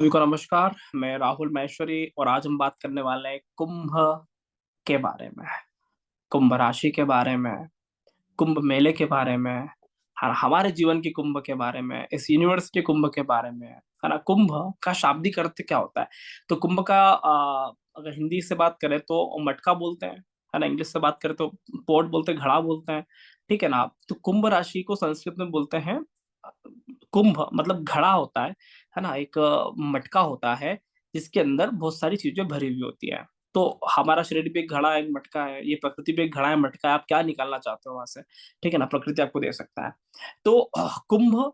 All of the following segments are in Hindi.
सभी को नमस्कार। मैं राहुल माहेश्वरी और आज हम बात करने वाले हैं कुंभ के बारे में, कुंभ राशि के बारे में, कुंभ मेले के बारे में, हमारे जीवन की कुंभ के बारे में, इस यूनिवर्स के कुंभ के बारे में, है ना। कुंभ का शाब्दिक अर्थ क्या होता है? तो कुंभ का अगर हिंदी से बात करें तो मटका बोलते हैं, है ना। इंग्लिश से बात करें तो पोट बोलते हैं, घड़ा बोलते हैं, ठीक है ना। तो कुंभ राशि को संस्कृत में बोलते हैं अ, कुंभ मतलब घड़ा होता है ना। एक मटका होता है जिसके अंदर बहुत सारी चीजें भरी हुई होती है। तो हमारा शरीर भी एक घड़ा है, एक मटका है, ये प्रकृति भी एक घड़ा है, मटका है। आप क्या निकालना चाहते हो वहां से? ठीक है ना, प्रकृति आपको दे सकता है। तो कुंभ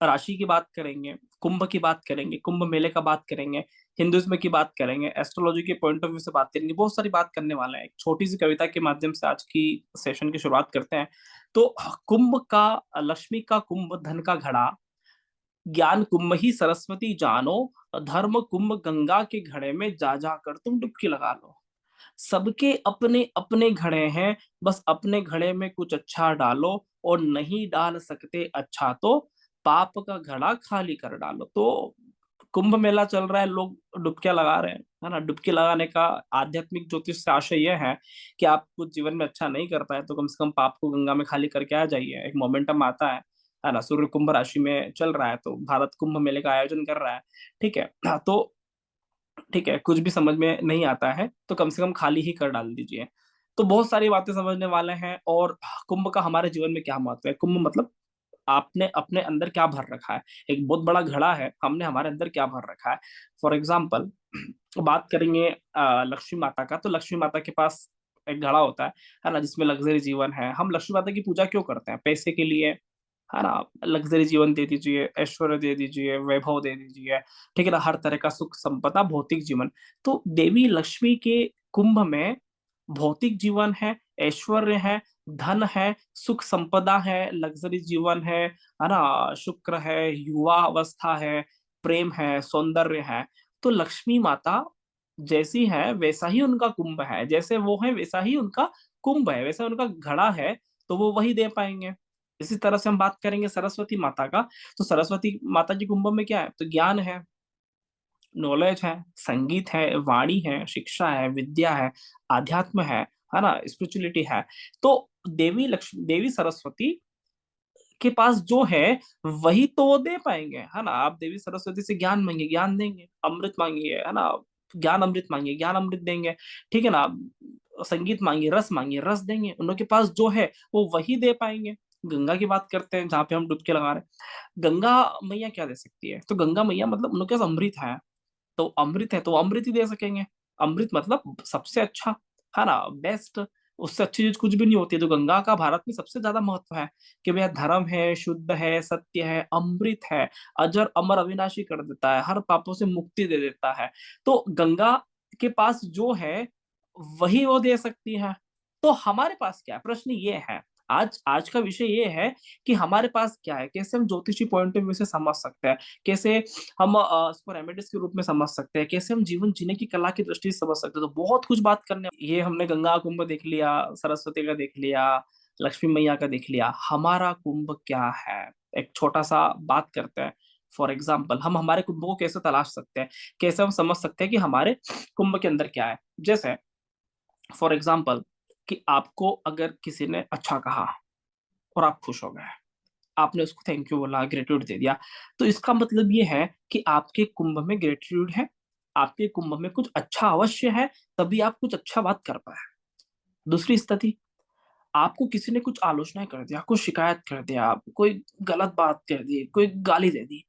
राशि की बात करेंगे, कुंभ की बात करेंगे, कुंभ मेले का बात करेंगे, हिंदुइज्म की बात करेंगे, एस्ट्रोलॉजी के पॉइंट ऑफ व्यू से बात करेंगे, बहुत सारी बात करने वाले हैं। एक छोटी सी कविता के माध्यम से आज की सेशन की शुरुआत करते हैं। तो कुंभ का, लक्ष्मी का कुंभ, धन का घड़ा, ज्ञान कुंभ ही सरस्वती जानो, धर्म कुंभ गंगा के घड़े में जा जा कर तुम डुबकी लगा लो। सबके अपने अपने घड़े हैं, बस अपने घड़े में कुछ अच्छा डालो, और नहीं डाल सकते अच्छा तो पाप का घड़ा खाली कर डालो। तो कुंभ मेला चल रहा है, लोग डुबकियां लगा रहे हैं, है ना। डुबकी लगाने का आध्यात्मिक ज्योतिष से आशय यह है कि आप कुछ जीवन में अच्छा नहीं कर पाए तो कम से कम पाप को गंगा में खाली करके आ जाइए। एक मोमेंटम आता है ना। सूर्य कुंभ राशि में चल रहा है तो भारत कुंभ मेले का आयोजन कर रहा है, ठीक है। तो ठीक है, कुछ भी समझ में नहीं आता है तो कम से कम खाली ही कर डाल दीजिए। तो बहुत सारी बातें समझने वाले हैं। और कुंभ का हमारे जीवन में क्या महत्व है? कुंभ मतलब आपने अपने अंदर क्या भर रखा है। एक बहुत बड़ा घड़ा है, हमने हमारे अंदर क्या भर रखा है। फॉर एग्जाम्पल बात करेंगे लक्ष्मी माता का, तो लक्ष्मी माता के पास एक घड़ा होता है ना, जिसमें लग्जरी जीवन है। हम लक्ष्मी माता की पूजा क्यों करते हैं? पैसे के लिए, है ना। लग्जरी जीवन दे दीजिए, ऐश्वर्य दे दीजिए, वैभव दे दीजिए, ठीक है ना, हर तरह का सुख संपदा, भौतिक जीवन। तो देवी लक्ष्मी के कुंभ में भौतिक जीवन है, ऐश्वर्य है, धन है, सुख संपदा है, लग्जरी जीवन है ना, शुक्र है, युवा अवस्था है, प्रेम है, सौंदर्य है। तो लक्ष्मी माता जैसी है वैसा ही उनका कुंभ है, जैसे वो है वैसा ही उनका कुंभ है, वैसा उनका घड़ा है, तो वो वही दे पाएंगे। इसी तरह से हम बात करेंगे सरस्वती माता का। तो सरस्वती माता जी कुंभ में क्या है? तो ज्ञान है, नॉलेज है, संगीत है, वाणी है, शिक्षा है, विद्या है, अध्यात्म है ना, स्पिरिचुअलिटी है। तो देवी सरस्वती के पास जो है वही तो वो दे पाएंगे, है ना। आप देवी सरस्वती से ज्ञान मांगिए, ज्ञान देंगे। अमृत मांगिए, है ना, ज्ञान अमृत मांगिए, ज्ञान अमृत देंगे, ठीक है ना। संगीत मांगिए, रस मांगिए, रस देंगे। उनके पास जो है वो वही दे पाएंगे। गंगा की बात करते हैं, जहाँ पे हम डुबकी लगा रहे हैं। गंगा मैया क्या दे सकती है? तो गंगा मैया मतलब उनके पास अमृत है, तो अमृत है तो वो अमृत ही दे सकेंगे। अमृत मतलब सबसे अच्छा, है ना, बेस्ट। उससे अच्छी चीज कुछ भी नहीं होती है। तो गंगा का भारत में सबसे ज्यादा महत्व है कि भैया धर्म है, शुद्ध है, सत्य है, अमृत है, अजर अमर अविनाशी कर देता है, हर पापों से मुक्ति दे देता है। तो गंगा के पास जो है वही वो दे सकती है। तो हमारे पास क्या है? प्रश्न ये है, आज आज का विषय ये है कि हमारे पास क्या है, कैसे हम ज्योतिषी पॉइंट ऑफ व्यू से समझ सकते हैं, कैसे हम इसको रेमेडीज के रूप में समझ सकते हैं, कैसे हम जीवन जीने की कला की दृष्टि से समझ सकते हैं। तो बहुत कुछ बात करने, ये हमने गंगा कुंभ देख लिया, सरस्वती का देख लिया, लक्ष्मी मैया का देख लिया। हमारा कुंभ क्या है? एक छोटा सा बात करते हैं। फॉर एग्जाम्पल हम हमारे कुंभ को कैसे तलाश सकते हैं, कैसे हम समझ सकते हैं कि हमारे कुंभ के अंदर क्या है। जैसे फॉर एग्जाम्पल कि आपको अगर किसी ने अच्छा कहा और आप खुश हो गए, आपने उसको थैंक यू बोला, ग्रेटिट्यूड दे दिया, तो इसका मतलब ये है कि आपके कुंभ में ग्रेटिट्यूड है, आपके कुंभ में कुछ अच्छा अवश्य है, तभी आप कुछ अच्छा बात कर पाए। दूसरी स्थिति, आपको किसी ने कुछ आलोचना कर दिया, कुछ शिकायत कर दिया, कोई गलत बात कर दी, कोई गाली दे दी,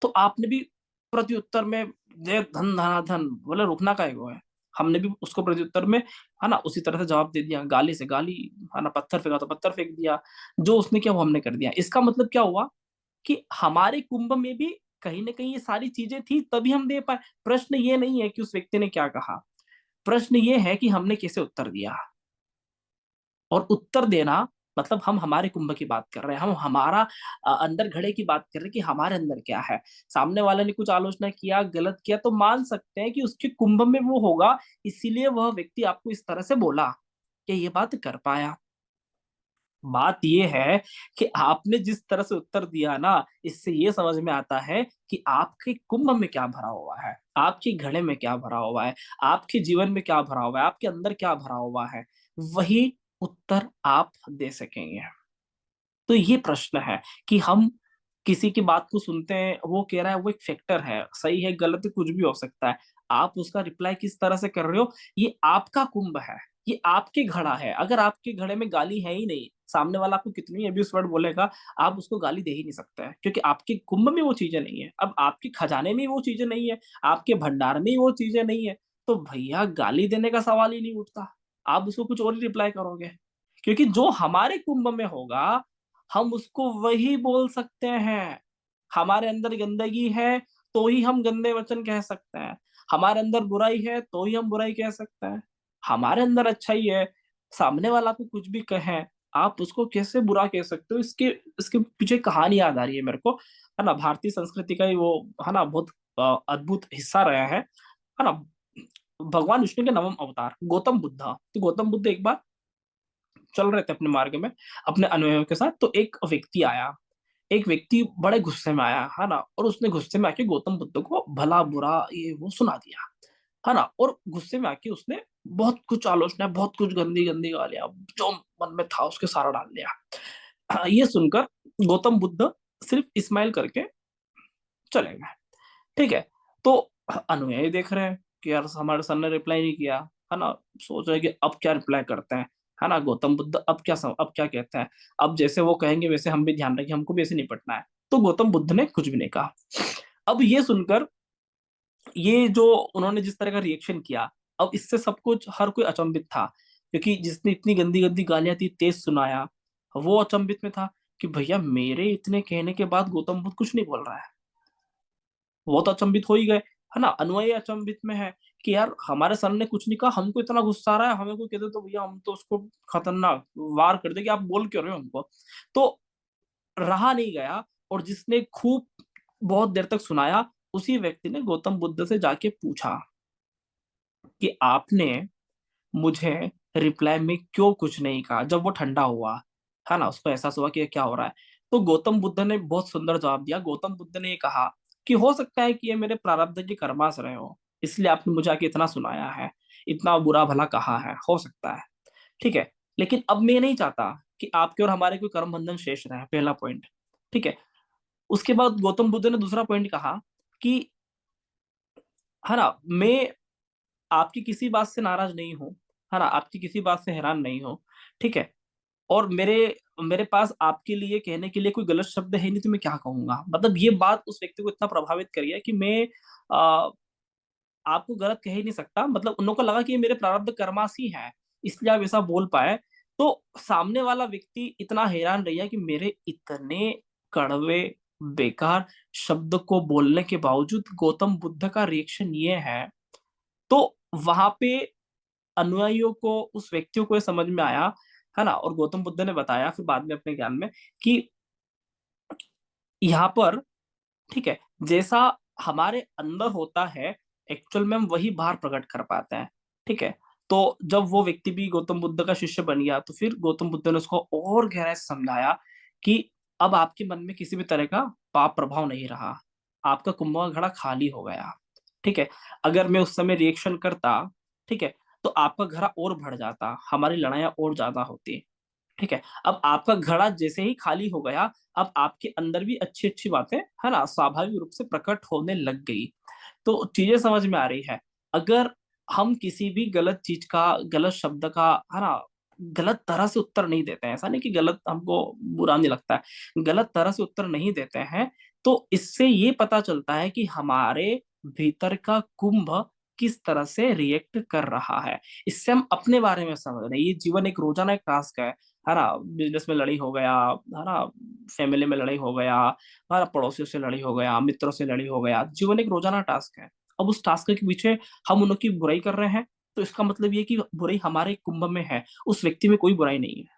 तो आपने भी प्रत्युत्तर में दे धन धना धन बोले, रुकना का है। हमने भी उसको प्रत्युत्तर में, है ना, उसी तरह से जवाब दे दिया, गाली से गाली, है ना, पत्थर फेंका तो पत्थर फेंक दिया। जो उसने किया वो हमने कर दिया। इसका मतलब क्या हुआ कि हमारे कुंभ में भी कहीं ना कहीं ये सारी चीजें थी, तभी हम दे पाए। प्रश्न ये नहीं है कि उस व्यक्ति ने क्या कहा, प्रश्न ये है कि हमने कैसे उत्तर दिया। और उत्तर देना मतलब हम हमारे कुंभ की बात कर रहे हैं, हम हमारा अंदर घड़े की बात कर रहे हैं कि हमारे अंदर क्या है। सामने वाले ने कुछ आलोचना किया, गलत किया, तो मान सकते हैं कि उसके कुंभ में वो होगा, इसीलिए वह व्यक्ति आपको इस तरह से बोला कि ये बात कर पाया। बात ये है कि आपने जिस तरह से उत्तर दिया ना, इससे ये समझ में आता है कि आपके कुंभ में क्या भरा हुआ है, आपके घड़े में क्या भरा हुआ है, आपके जीवन में क्या भरा हुआ है, आपके अंदर क्या भरा हुआ है, वही उत्तर आप दे सकेंगे। तो ये प्रश्न है कि हम किसी की बात को सुनते हैं, वो कह रहा है, वो एक फैक्टर है, सही है गलत है कुछ भी हो सकता है, आप उसका रिप्लाई किस तरह से कर रहे हो, ये आपका कुंभ है, ये आपके घड़ा है। अगर आपके घड़े में गाली है ही नहीं, सामने वाला आपको कितनी अब्यूज वर्ड बोलेगा, आप उसको गाली दे ही नहीं सकते हैं, क्योंकि आपके कुंभ में वो चीजें नहीं है। अब आपके खजाने में वो चीजें नहीं है, आपके भंडार में वो चीजें नहीं है, तो भैया गाली देने का सवाल ही नहीं उठता, आप उसको कुछ और ही रिप्लाई करोगे। क्योंकि जो हमारे कुंभ में होगा, हम उसको वही बोल सकते हैं। हमारे अंदर गंदगी है तो ही हम गंदे वचन कह सकते हैं, हमारे अंदर बुराई है तो ही हम बुराई कह सकते हैं, हमारे अंदर अच्छाई है, सामने वाला को कुछ भी कहे, आप उसको कैसे बुरा कह सकते हो। इसके इसके पीछे कहानी याद आ रही है मेरे को, है ना, भारतीय संस्कृति का ही वो, है ना, बहुत अद्भुत हिस्सा रहा है ना। भगवान विष्णु के नवम अवतार गौतम बुद्ध, तो गौतम बुद्ध एक बार चल रहे थे अपने मार्ग में अपने अनुयायियों के साथ, तो एक व्यक्ति आया, एक व्यक्ति बड़े गुस्से में आया, है ना, और उसने गुस्से में आके गौतम बुद्ध को भला बुरा ये वो सुना दिया, है ना, और गुस्से में आके उसने बहुत कुछ आलोचना, बहुत कुछ गंदी गंदी गालियां जो मन में था उसके सारा डाल दिया। ये सुनकर गौतम बुद्ध सिर्फ स्माइल करके चले गए। ठीक है, तो अनुयायी देख रहे हैं कि यार हमारे सर ने रिप्लाई नहीं किया, है ना, सोच रहे हैं कि अब क्या रिप्लाई करते हैं, है ना, गौतम बुद्ध अब क्या कहते हैं, अब जैसे वो कहेंगे वैसे हम भी ध्यान रखें, हमको भी ऐसे निपटना है। तो गौतम बुद्ध ने कुछ भी नहीं कहा। अब ये सुनकर, ये जो उन्होंने जिस तरह का रिएक्शन किया, अब इससे सब कुछ हर कोई अचंभित था, क्योंकि जिसने इतनी गंदी गंदी गालियां थी, तेज सुनाया, वो अचंभित में था कि भैया मेरे इतने कहने के बाद गौतम बुद्ध कुछ नहीं बोल रहा है। वो तो अचंभित हो ही गए, है ना, अनुयायी अचंभित में है कि यार हमारे सर ने कुछ नहीं कहा, हमको इतना गुस्सा आ रहा है, हमें कोई कहते तो भैया हम तो उसको खतरनाक वार कर देंगे, आप बोल क्यों रहे हो हमको। तो रहा नहीं गया, और जिसने खूब बहुत देर तक सुनाया, उसी व्यक्ति ने गौतम बुद्ध से जाके पूछा कि आपने मुझे रिप्लाई में क्यों कुछ नहीं कहा, जब वो ठंडा हुआ, है ना, उसको एहसास हुआ कि ये क्या हो रहा है। तो गौतम बुद्ध ने बहुत सुंदर जवाब दिया। गौतम बुद्ध ने ये कहा कि हो सकता है कि ये मेरे प्रारब्ध के कर्माश रहे हो, इसलिए आपने मुझे आके इतना सुनाया है, इतना बुरा भला कहा है, हो सकता है, ठीक है, लेकिन अब मैं नहीं चाहता कि आपके और हमारे कोई कर्म बंधन शेष रहे, पहला पॉइंट। ठीक है, उसके बाद गौतम बुद्ध ने दूसरा पॉइंट कहा कि, है ना, मैं आपकी किसी बात से नाराज नहीं हूँ, है ना, आपकी किसी बात से हैरान नहीं हूँ, ठीक है, और मेरे मेरे पास आपके लिए कहने के लिए कोई गलत शब्द है नहीं, तो मैं क्या कहूंगा। मतलब ये बात उस व्यक्ति को इतना प्रभावित करी है कि मैं आ, आपको गलत कह ही नहीं सकता, मतलब उन लोगों को लगा कि ये मेरे प्रारब्ध कर्माश ही है, इसलिए आप ऐसा बोल पाए। तो सामने वाला व्यक्ति इतना हैरान रह गया कि मेरे इतने कड़वे बेकार शब्द को बोलने के बावजूद गौतम बुद्ध का रिएक्शन ये है। तो वहां पे अनुयायियों को, उस व्यक्तियों को ये समझ में आया, है ना, और गौतम बुद्ध ने बताया फिर बाद में अपने ज्ञान में कि यहाँ पर, ठीक है, जैसा हमारे अंदर होता है, एक्चुअल में हम वही बाहर प्रकट कर पाते हैं। ठीक है, तो जब वो व्यक्ति भी गौतम बुद्ध का शिष्य बन गया, तो फिर गौतम बुद्ध ने उसको और गहराई से समझाया कि अब आपके मन में किसी भी तरह का पाप प्रभाव नहीं रहा, आपका कुंभ का घड़ा खाली हो गया। ठीक है, अगर मैं उस समय रिएक्शन करता, ठीक है, तो आपका घड़ा और बढ़ जाता, हमारी लड़ाइयाँ और ज्यादा होती। ठीक है, अब आपका घड़ा जैसे ही खाली हो गया, अब आपके अंदर भी अच्छी अच्छी बातें, है ना, स्वाभाविक रूप से प्रकट होने लग गई। तो चीजें समझ में आ रही है। अगर हम किसी भी गलत चीज का, गलत शब्द का, है ना, गलत तरह से उत्तर नहीं देते हैं, ऐसा नहीं कि गलत हमको बुरा नहीं लगता है, गलत तरह से उत्तर नहीं देते हैं, तो इससे ये पता चलता है कि हमारे भीतर का कुंभ किस तरह से रिएक्ट कर रहा है। इससे हम अपने बारे में समझ रहे हैं। ये जीवन एक रोजाना एक टास्क है ना, बिजनेस में लड़ी हो गया, है ना, फैमिली में लड़ाई हो गया, हमारा पड़ोसियों से लड़ी हो गया, मित्रों से लड़ी हो गया, जीवन एक रोजाना टास्क है। अब उस टास्क के पीछे हम उनकी बुराई कर रहे हैं, तो इसका मतलब ये कि बुराई हमारे कुंभ में है, उस व्यक्ति में कोई बुराई नहीं है।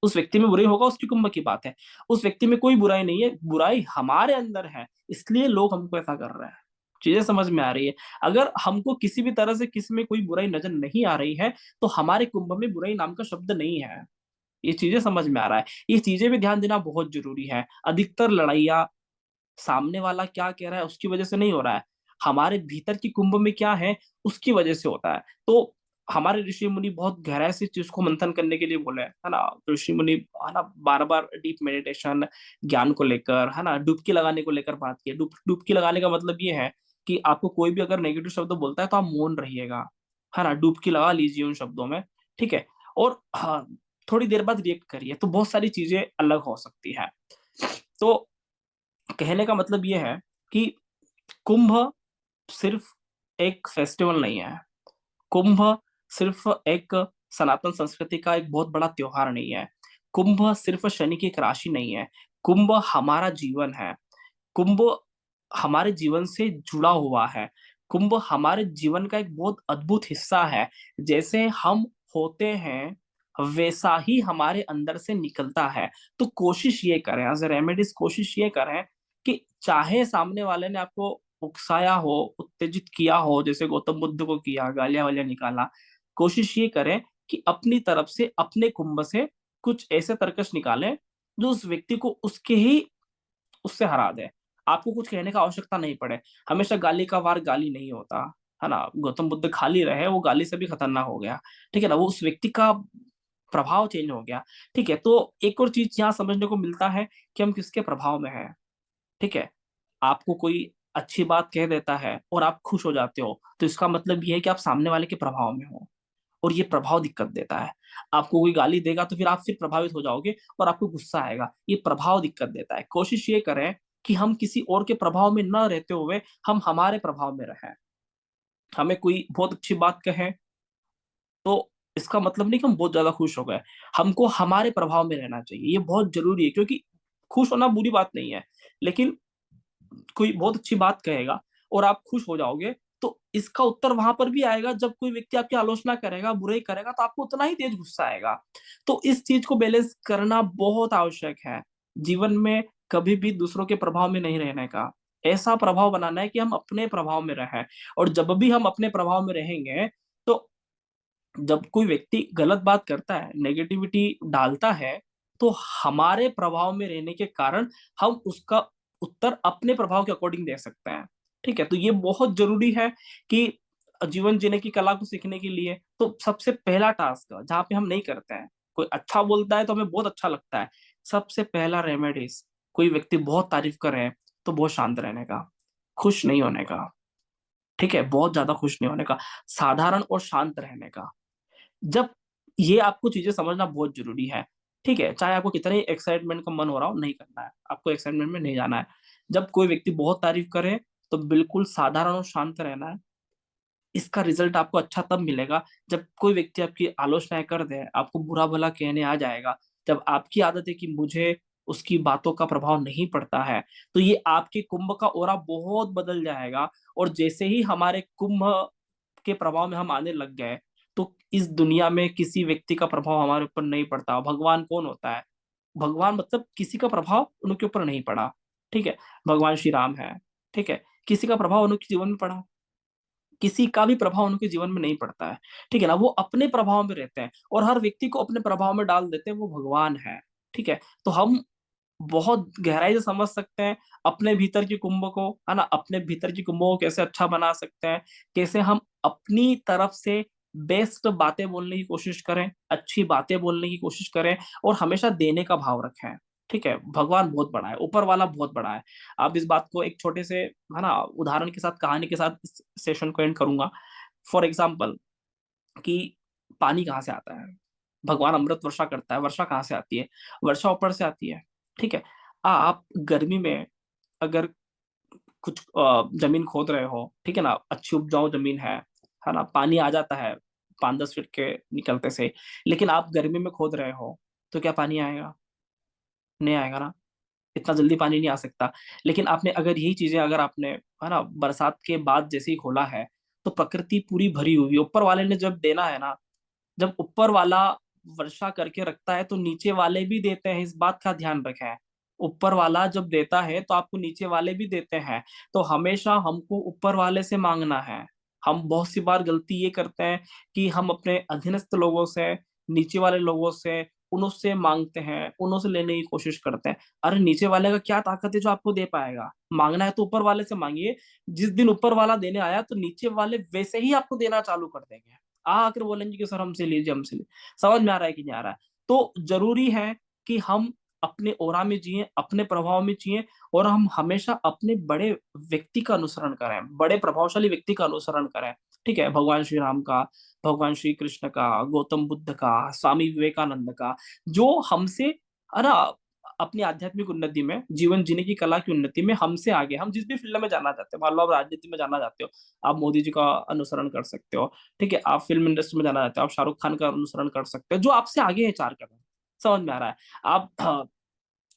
उस व्यक्ति में बुराई होगा उसकी कुंभ की बात है, उस व्यक्ति में कोई बुराई नहीं है, बुराई हमारे अंदर है, इसलिए लोग हमको ऐसा कर रहे हैं। चीजें समझ में आ रही है। अगर हमको किसी भी तरह से किसी में कोई बुराई नजर नहीं आ रही है, तो हमारे कुंभ में बुराई नाम का शब्द नहीं है। ये चीजें समझ में आ रहा है। ये चीजें भी ध्यान देना बहुत जरूरी है। अधिकतर लड़ाइयाँ सामने वाला क्या कह रहा है उसकी वजह से नहीं हो रहा है, हमारे भीतर की कुंभ में क्या है उसकी वजह से होता है। तो हमारे ऋषि मुनि बहुत गहराई से चीज को मंथन करने के लिए बोले हैं, है ना। ऋषि मुनि, है ना, बार बार डीप मेडिटेशन, ज्ञान को लेकर, है ना, डुबकी लगाने को लेकर बात की है। डुबकी लगाने का मतलब ये है कि आपको कोई भी अगर नेगेटिव शब्द बोलता है तो आप मौन रहिएगा, है ना, डुबकी लगा लीजिए उन शब्दों में, ठीक है। और हाँ, थोड़ी देर बाद रिएक्ट करिए, तो बहुत सारी चीजें अलग हो सकती है। तो कहने का मतलब ये है कि कुंभ सिर्फ एक फेस्टिवल नहीं है। कुंभ सिर्फ एक सनातन संस्कृति का एक बहुत बड़ा त्योहार नहीं है। कुंभ सिर्फ शनि की एक राशि नहीं है। कुंभ हमारा जीवन है। कुंभ हमारे जीवन से जुड़ा हुआ है। कुंभ हमारे जीवन का एक बहुत अद्भुत हिस्सा है। जैसे हम होते हैं वैसा ही हमारे अंदर से निकलता है। तो कोशिश ये करें, एज ए रेमेडीज कोशिश ये करें कि चाहे सामने वाले ने आपको उकसाया हो, उत्तेजित किया हो, जैसे गौतम बुद्ध को किया, गालियां वालियां निकाला, कोशिश ये करें कि अपनी तरफ से अपने कुंभ से कुछ ऐसे तर्कश निकालें जो उस व्यक्ति को उसके ही उससे हरा दे। आपको कुछ कहने का आवश्यकता नहीं पड़े। हमेशा गाली का वार गाली नहीं होता, है ना। गौतम बुद्ध खाली रहे, वो गाली से भी खतरनाक हो गया, ठीक है ना। वो उस व्यक्ति का प्रभाव चेंज हो गया, ठीक है। तो एक और चीज यहाँ समझने को मिलता है कि हम किसके प्रभाव में हैं, ठीक है। आपको कोई अच्छी बात कह देता है और आप खुश हो जाते हो, तो इसका मतलब ये है कि आप सामने वाले के प्रभाव में हो, और ये प्रभाव दिक्कत देता है। आपको कोई गाली देगा तो फिर आप फिर प्रभावित हो जाओगे और आपको गुस्सा आएगा, ये प्रभाव दिक्कत देता है। कोशिश ये करें कि हम किसी और के प्रभाव में न रहते हुए हम हमारे प्रभाव में रहें। हमें कोई बहुत अच्छी बात कहे तो इसका मतलब नहीं कि हम बहुत ज्यादा खुश हो गए। हमको हमारे प्रभाव में रहना चाहिए, ये बहुत जरूरी है, क्योंकि खुश होना बुरी बात नहीं है, लेकिन कोई बहुत अच्छी बात कहेगा और आप खुश हो जाओगे, तो इसका उत्तर वहां पर भी आएगा जब कोई व्यक्ति आपकी आलोचना करेगा, बुराई करेगा, तो आपको उतना ही तेज गुस्सा आएगा। तो इस चीज को बैलेंस करना बहुत आवश्यक है जीवन में। कभी भी दूसरों के प्रभाव में नहीं रहने का, ऐसा प्रभाव बनाना है कि हम अपने प्रभाव में रहें। और जब भी हम अपने प्रभाव में रहेंगे, तो जब कोई व्यक्ति गलत बात करता है, नेगेटिविटी डालता है, तो हमारे प्रभाव में रहने के कारण हम उसका उत्तर अपने प्रभाव के अकॉर्डिंग दे सकते हैं, ठीक है। तो ये बहुत जरूरी है कि जीवन जीने की कला को सीखने के लिए, तो सबसे पहला टास्क जहाँ पे हम नहीं करते हैं, कोई अच्छा बोलता है तो हमें बहुत अच्छा लगता है, सबसे पहला रेमेडीज, कोई व्यक्ति बहुत तारीफ कर रहे हैं तो बहुत शांत रहने का, खुश नहीं होने का, ठीक है, बहुत ज्यादा खुश नहीं होने का, साधारण और शांत रहने का। जब ये आपको चीजें समझना बहुत जरूरी है, ठीक है। चाहे आपको कितने एक्साइटमेंट का मन हो रहा हो, नहीं करना है, आपको एक्साइटमेंट में नहीं जाना है। जब कोई व्यक्ति बहुत तारीफ करे तो बिल्कुल साधारण और शांत रहना है। इसका रिजल्ट आपको अच्छा तब मिलेगा जब कोई व्यक्ति आपकी आलोचनाएं कर दे, आपको बुरा भला कहने आ जाएगा, जब आपकी आदत है कि मुझे उसकी बातों का प्रभाव नहीं पड़ता है, तो ये आपके कुंभ का ओरा बहुत बदल जाएगा। और जैसे ही हमारे कुंभ के प्रभाव में हम आने लग गए, तो इस दुनिया में किसी व्यक्ति का प्रभाव हमारे ऊपर नहीं पड़ता। भगवान कौन होता है, भगवान मतलब किसी का प्रभाव उनके ऊपर नहीं पड़ा, ठीक है। भगवान श्री राम है, ठीक है, किसी का प्रभाव उनके जीवन में पड़ा, किसी का भी प्रभाव उनके जीवन में नहीं पड़ता है, ठीक है ना। वो अपने प्रभाव में रहते हैं और हर व्यक्ति को अपने प्रभाव में डाल देते हैं, वो भगवान है, ठीक है। तो हम बहुत गहराई से समझ सकते हैं अपने भीतर की कुंभ को, है ना, अपने भीतर की कुंभ को कैसे अच्छा बना सकते हैं, कैसे हम अपनी तरफ से बेस्ट बातें बोलने की कोशिश करें, अच्छी बातें बोलने की कोशिश करें, और हमेशा देने का भाव रखें, ठीक है। भगवान बहुत बड़ा है, ऊपर वाला बहुत बड़ा है। आप इस बात को एक छोटे से, है ना, उदाहरण के साथ, कहानी के साथ इस सेशन को एंड करूंगा। फॉर एग्जाम्पल, कि पानी कहाँ से आता है, भगवान अमृत वर्षा करता है, वर्षा कहाँ से आती है, वर्षा ऊपर से आती है, ठीक है। आप गर्मी में अगर कुछ जमीन खोद रहे हो, ठीक है ना, अच्छी उपजाऊ जमीन है ना, पानी आ जाता है 5-10 फीट के निकलते से, लेकिन आप गर्मी में खोद रहे हो, तो क्या पानी आएगा? नहीं आएगा ना, इतना जल्दी पानी नहीं आ सकता। लेकिन आपने अगर यही चीजें अगर आपने, है ना, बरसात के बाद जैसे ही खोला है, तो प्रकृति पूरी भरी हुई है, ऊपर वाले ने जब देना है ना, जब ऊपर वाला वर्षा करके रखता है तो नीचे वाले भी देते हैं, इस बात का ध्यान रखें। ऊपर वाला जब देता है तो आपको नीचे वाले भी देते हैं। तो हमेशा हमको ऊपर वाले से मांगना है। हम बहुत सी बार गलती ये करते हैं कि हम अपने अधीनस्थ लोगों से, नीचे वाले लोगों से, उनसे मांगते हैं, उनसे लेने की कोशिश करते हैं। अरे नीचे वाले का क्या ताकत है जो आपको दे पाएगा? मांगना है तो ऊपर वाले से मांगिए। जिस दिन ऊपर वाला देने आया तो नीचे वाले वैसे ही आपको देना चालू कर देंगे। आकर बोलेंगे कि सर हमसे लीजिए, हमसे लीजिए। समझ में आ रहा है कि नहीं आ रहा है? तो जरूरी है कि हम अपने ओरा में जिए, अपने प्रभाव में जिए, और हम हमेशा अपने बड़े व्यक्ति का अनुसरण करें, बड़े प्रभावशाली व्यक्ति का अनुसरण करें। ठीक है, भगवान श्री राम का, भगवान श्री कृष्ण का, गौतम बुद्ध का, स्वामी विवेकानंद का, जो हमसे, है ना, अपनी आध्यात्मिक उन्नति में, जीवन जीने की कला की उन्नति में हमसे आगे, हम जिस भी फील्ड में जाना चाहते हैं, मान लो आप राजनीति में जाना चाहते हो, आप मोदी जी का अनुसरण कर सकते हो। ठीक है, आप फिल्म इंडस्ट्री में जाना चाहते हो, आप शाहरुख खान का अनुसरण कर सकते हो, जो आपसे आगे है 4 कदम। समझ में आ रहा है? आप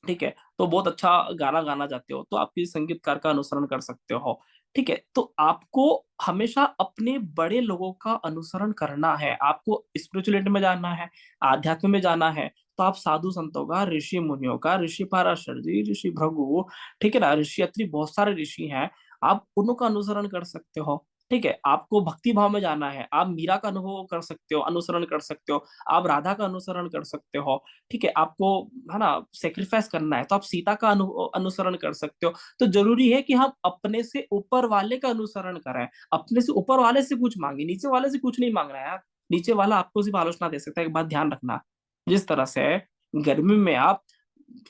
ठीक है, तो बहुत अच्छा गाना गाना चाहते हो तो आप किसी संगीतकार का अनुसरण कर सकते हो। ठीक है, तो आपको हमेशा अपने बड़े लोगों का अनुसरण करना है। आपको स्पिरिचुअलिटी में जाना है, आध्यात्म में जाना है, तो आप साधु संतों का, ऋषि मुनियों का, ऋषि पाराशर जी, ऋषि भृगु, ठीक है ना, ऋषि अत्रि, बहुत सारे ऋषि हैं, आप उनका अनुसरण कर सकते हो। ठीक है, आपको भक्ति भाव में जाना है, आप मीरा का अनुभव कर सकते हो, अनुसरण कर सकते हो, आप राधा का अनुसरण कर सकते हो। ठीक है, आपको, है ना, सेक्रीफाइस करना है तो आप सीता का अनुसरण कर सकते हो। तो जरूरी है कि हम अपने से ऊपर वाले का अनुसरण करें, अपने से ऊपर वाले से कुछ मांगे, नीचे वाले से कुछ नहीं मांग रहा है यार। नीचे वाला आपको सिर्फ आलोचना दे सकता है। एक बात ध्यान रखना, जिस तरह से गर्मी में आप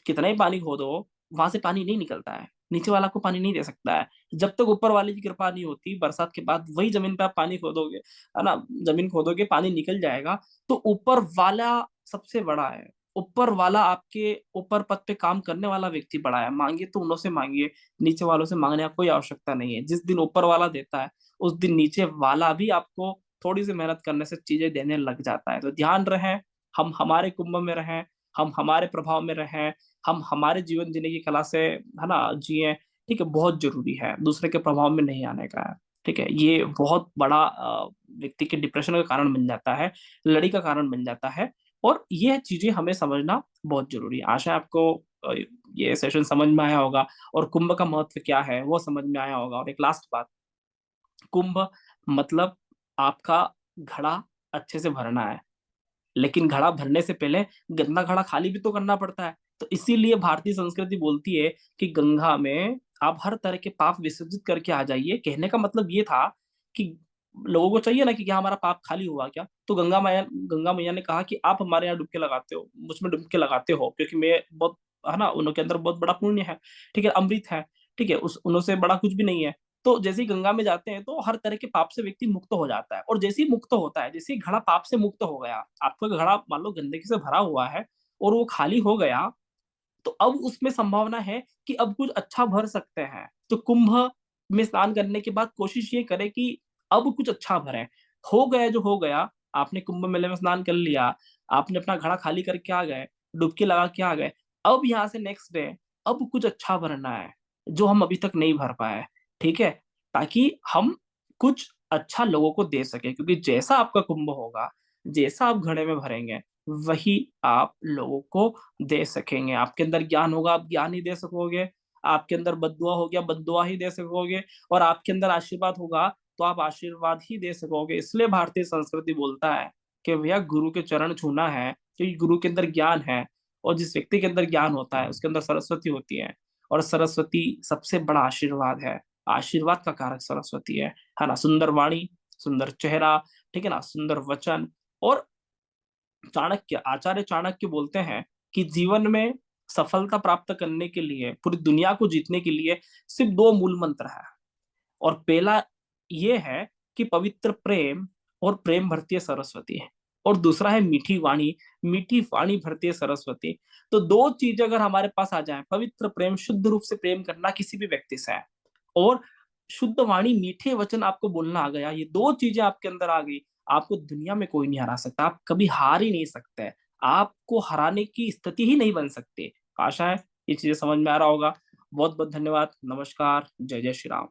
कितना ही पानी खोदो, वहां से पानी नहीं निकलता है, नीचे वाला को पानी नहीं दे सकता है। जब तक ऊपर वाले की कृपा नहीं होती, बरसात के बाद वही जमीन पे आप पानी खोदोगे, है ना, जमीन खोदोगे, पानी निकल जाएगा। तो ऊपर वाला सबसे बड़ा है। ऊपर वाला आपके ऊपर पद पे काम करने वाला व्यक्ति बड़ा है। मांगिए तो उनसे मांगिए, नीचे वालों से मांगने की कोई आवश्यकता नहीं है। जिस दिन ऊपर वाला देता है, उस दिन नीचे वाला भी आपको थोड़ी सी मेहनत करने से चीजें देने लग जाता है। तो ध्यान रहे, हम हमारे कुंभ में रहें, हम हमारे प्रभाव में रहें, हम हमारे जीवन जीने की कला से, है ना, जिए। ठीक है, बहुत जरूरी है, दूसरे के प्रभाव में नहीं आने का है। ठीक है, ये बहुत बड़ा व्यक्ति के डिप्रेशन का कारण बन जाता है, लड़ी का कारण बन जाता है। और ये चीजें हमें समझना बहुत जरूरी है। आशा है आपको ये सेशन समझ में आया होगा, और कुंभ का महत्व क्या है वो समझ में आया होगा। और एक लास्ट बात, कुंभ मतलब आपका घड़ा अच्छे से भरना है, लेकिन घड़ा भरने से पहले गंदा घड़ा खाली भी तो करना पड़ता है। तो इसीलिए भारतीय संस्कृति बोलती है कि गंगा में आप हर तरह के पाप विसर्जित करके आ जाइए। कहने का मतलब ये था कि लोगों को चाहिए ना कि क्या हमारा पाप खाली हुआ क्या, तो गंगा मैया ने कहा कि आप हमारे यहाँ डुबके लगाते हो, मुझमें डुबके लगाते हो, क्योंकि मैं बहुत, है ना, उनके अंदर बहुत बड़ा पुण्य है। ठीक है, अमृत है। ठीक है, उस उनसे बड़ा कुछ भी नहीं है। तो जैसे ही गंगा में जाते हैं तो हर तरह के पाप से व्यक्ति मुक्त हो जाता है। और जैसे ही मुक्त होता है, जैसे ही घड़ा पाप से मुक्त हो गया, आपका घड़ा मान लो गंदगी से भरा हुआ है और वो खाली हो गया, तो अब उसमें संभावना है कि अब कुछ अच्छा भर सकते हैं। तो कुंभ में स्नान करने के बाद कोशिश ये करें कि अब कुछ अच्छा भरें। हो गया जो हो गया, आपने कुंभ मेले में स्नान कर लिया, आपने अपना घड़ा खाली करके आ गए, डुबकी लगा के आ गए, अब यहाँ से नेक्स्ट डे अब कुछ अच्छा भरना है जो हम अभी तक नहीं भर पाए। ठीक है, ताकि हम कुछ अच्छा लोगों को दे सके, क्योंकि जैसा आपका कुंभ होगा, जैसा आप घड़े में भरेंगे, वही आप लोगों को दे सकेंगे। आपके अंदर ज्ञान होगा, आप ज्ञान ही दे सकोगे। आपके अंदर बद्दुआ हो गया, बद्दुआ ही दे सकोगे। और आपके अंदर आशीर्वाद होगा, तो आप आशीर्वाद ही दे सकोगे। इसलिए भारतीय संस्कृति बोलता है कि भैया गुरु के चरण छूना है, क्योंकि गुरु के अंदर ज्ञान है। और जिस व्यक्ति के अंदर ज्ञान होता है उसके अंदर सरस्वती होती है, और सरस्वती सबसे बड़ा आशीर्वाद है। आशीर्वाद का कारक सरस्वती है ना। सुंदर वाणी, सुंदर चेहरा, ठीक है ना, सुंदर वचन। और चाणक्य, आचार्य चाणक्य बोलते हैं कि जीवन में सफलता प्राप्त करने के लिए, पूरी दुनिया को जीतने के लिए सिर्फ 2 मूल मंत्र है। और पहला ये है कि पवित्र प्रेम, और प्रेम भरती है सरस्वती है। और दूसरा है मीठी वाणी, मीठी वाणी भरती है सरस्वती। तो 2 चीज अगर हमारे पास आ जाए, पवित्र प्रेम, शुद्ध रूप से प्रेम करना किसी भी व्यक्ति से, और शुद्ध वाणी, मीठे वचन आपको बोलना आ गया, ये 2 चीजें आपके अंदर आ गई, आपको दुनिया में कोई नहीं हरा सकता। आप कभी हार ही नहीं सकते, आपको हराने की स्थिति ही नहीं बन सकती। आशा है ये चीजें समझ में आ रहा होगा। बहुत बहुत धन्यवाद। नमस्कार। जय जय श्री राम।